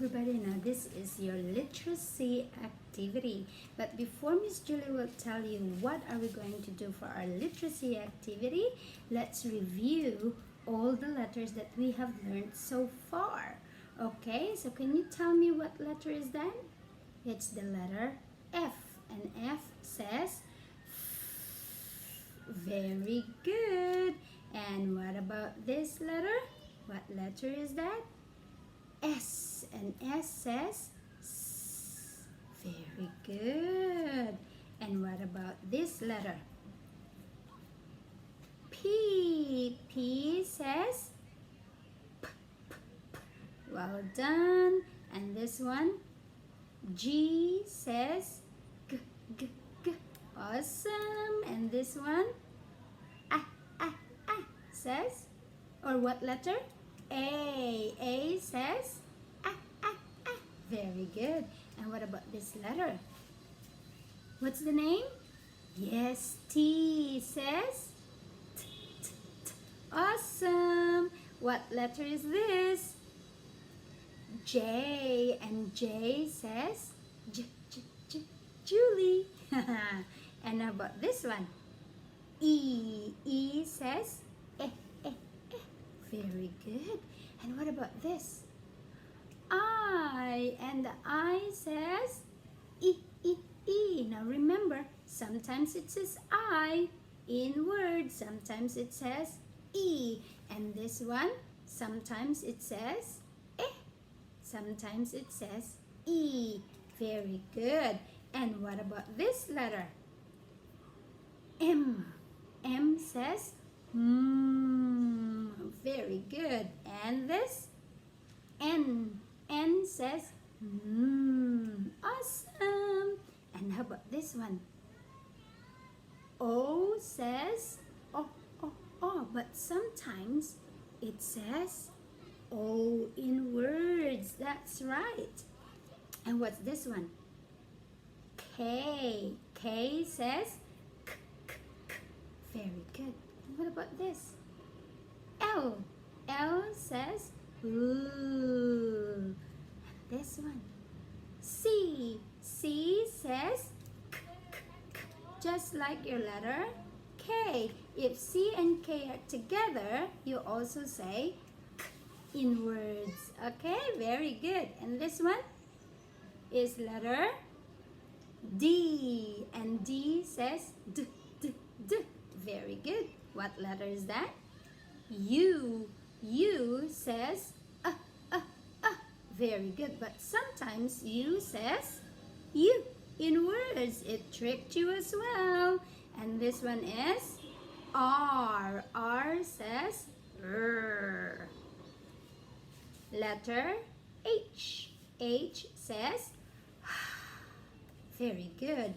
everybody. Now this is your literacy activity. But before Miss Julie will tell you what are we going to do for our literacy activity, let's review all the letters that we have learned so far. Okay, so can you tell me what letter is that? It's the letter F. And F says very good. And what about this letter? What letter is that? S. And S says S. Very good. And what about this letter? P. P says P. P, P. Well done. And this one? G says G. G. G. Awesome. And this one? Says, or what letter? A. A says very good. And what about this letter? What's the name? Yes, T says T, T, T. Awesome. What letter is this? J. And J says J, J, J, Julie. And how about this one? E. E says very good. And what about this? I. And the I says E, E, E. Now remember, sometimes it says I in words. Sometimes it says E. And this one, sometimes it says E. Sometimes it says E. Very good. And what about this letter? M. M says very good. And this? N. N says awesome. And how about this one? O says oh, oh, oh. But sometimes it says O in words. That's right. And what's this one? K. K says k, k, k. Very good. And what about this? L. L says ooh. And this one? C. C says k, k, k. Just like your letter K. If C and K are together, you also say k in words. Okay, very good. And this one is letter D. And D says D, D, D. Very good. What letter is that? U. U says very good. But sometimes U says U in words. It tricked you as well. And this one is R. R says R. Letter H. H says very good.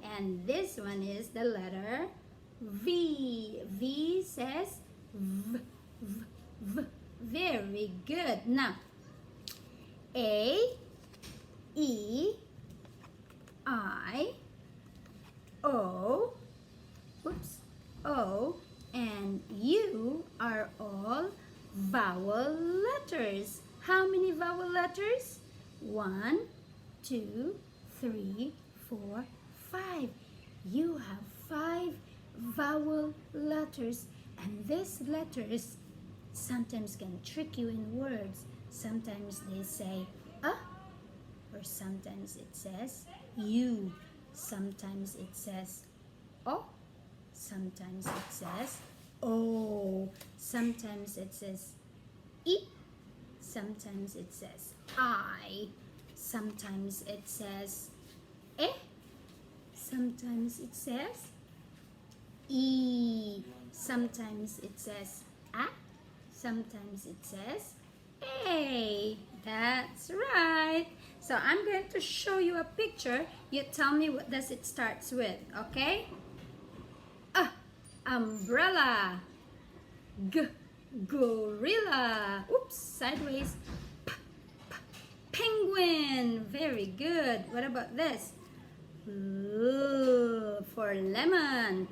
And this one is the letter V. V says V, V, V. Very good. Now, A, E, I, O, oops, O, and U are all vowel letters. How many vowel letters? 1, 2, 3, 4, 5. You have 5 vowel letters, and these letters sometimes can trick you in words. Sometimes they say or sometimes it says you. Sometimes it says o. Sometimes it says o. Sometimes it says I. Sometimes it says I. Sometimes it says e. Sometimes it says E. Sometimes it says A. Sometimes it says A. That's right. So I'm going to show you a picture. You tell me what does it starts with, okay? Umbrella. G. Gorilla. Oops, sideways. P. P. Penguin. Very good. What about this? L for lemon.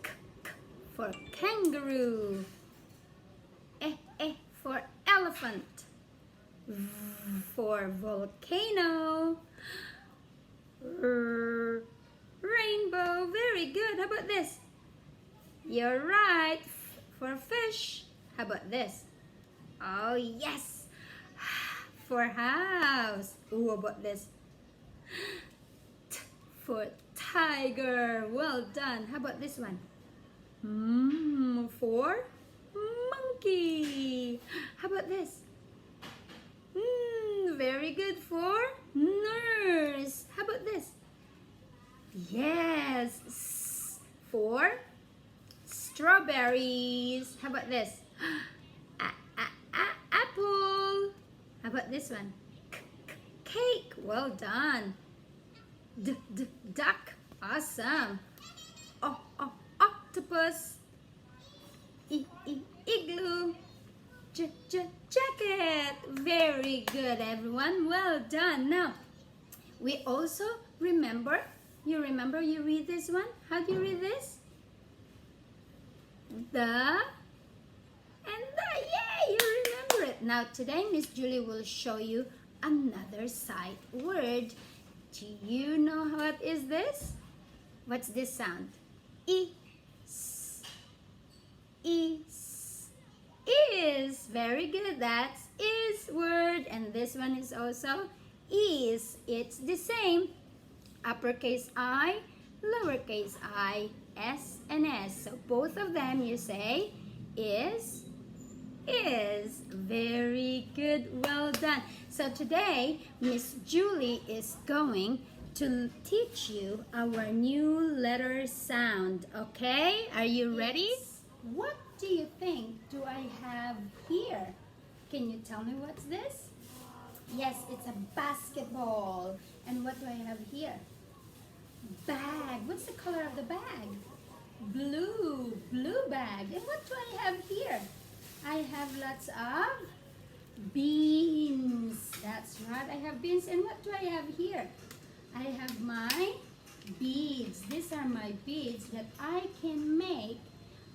K, k for kangaroo. E, e for elephant. For volcano. Rainbow. Very good. How about this? You're right. For fish. How about this? Oh, yes. For house. Ooh, how about this? For tiger. Well done. How about this one? For monkey. How about this? Very good. For nurse. How about this? Yes. For strawberries. How about this? Apple. How about this one? Cake. Well done. Duck. Awesome. Octopus. Igloo. Jacket. Very good, everyone. Well done. Now, we also remember. You remember you read this one? How do you read this? The and the. Yay, you remember it. Now, today, Miss Julie will show you another sight word. Do you know what is this? What's this sound? Is. Very good. That's is word. And this one is also is. It's the same. Uppercase I, lowercase I, S and S. So both of them you say is. Very good. Well done. So today, Miss Julie is going to teach you our new letter sound. Okay? Are you ready? What do you think do I have here? Can you tell me what's this? Yes, it's a basketball. And what do I have here? Bag. What's the color of the bag? Blue bag. And what do I have here? I have lots of beans. That's right, I have beans. And what do I have here? I have my beads. These are my beads that I can make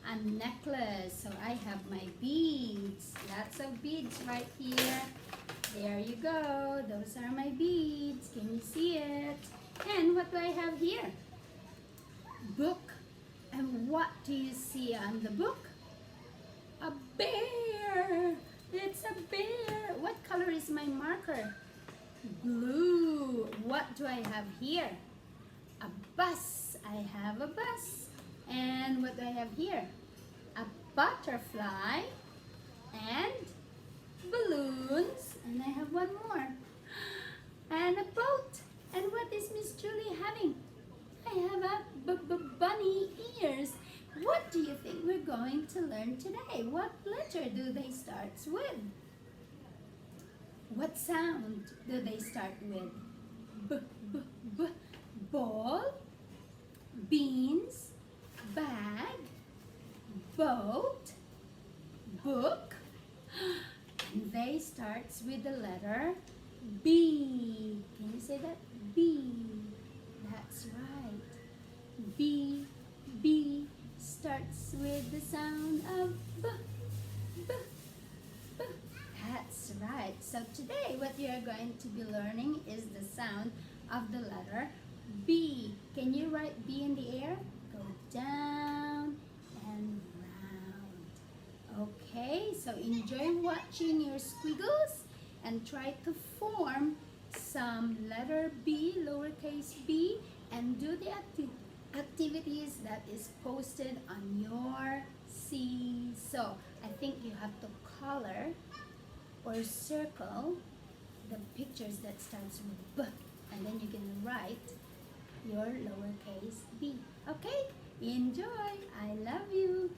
a necklace. So I have my beads. Lots of beads right here. There you go. Those are my beads. Can you see it? And what do I have here? Book. And what do you see on the book? A bear. It's a bear. What color is my marker? Blue. What do I have here? A bus. I have a bus. And what do I have here? A butterfly and balloons. And I have one more. And a boat. And what is Miss Julie having? I have a bunny ears. What do you think we're going to learn today? What letter do they start with? What sound do they start with? Ball, beans, bag, boat, book. And they starts with the letter B. Can you say that? B. That's right. B starts with the sound of B. That's right. So today what you are going to be learning is the sound of the letter B. Can you write B in the air? Go down and round. Okay, so enjoy watching your squiggles and try to form some letter B, lowercase b, and do the activities that is posted on your seesaw. I think you have to color or circle the pictures that starts with B, and then you can write your lowercase b. Okay? Enjoy! I love you!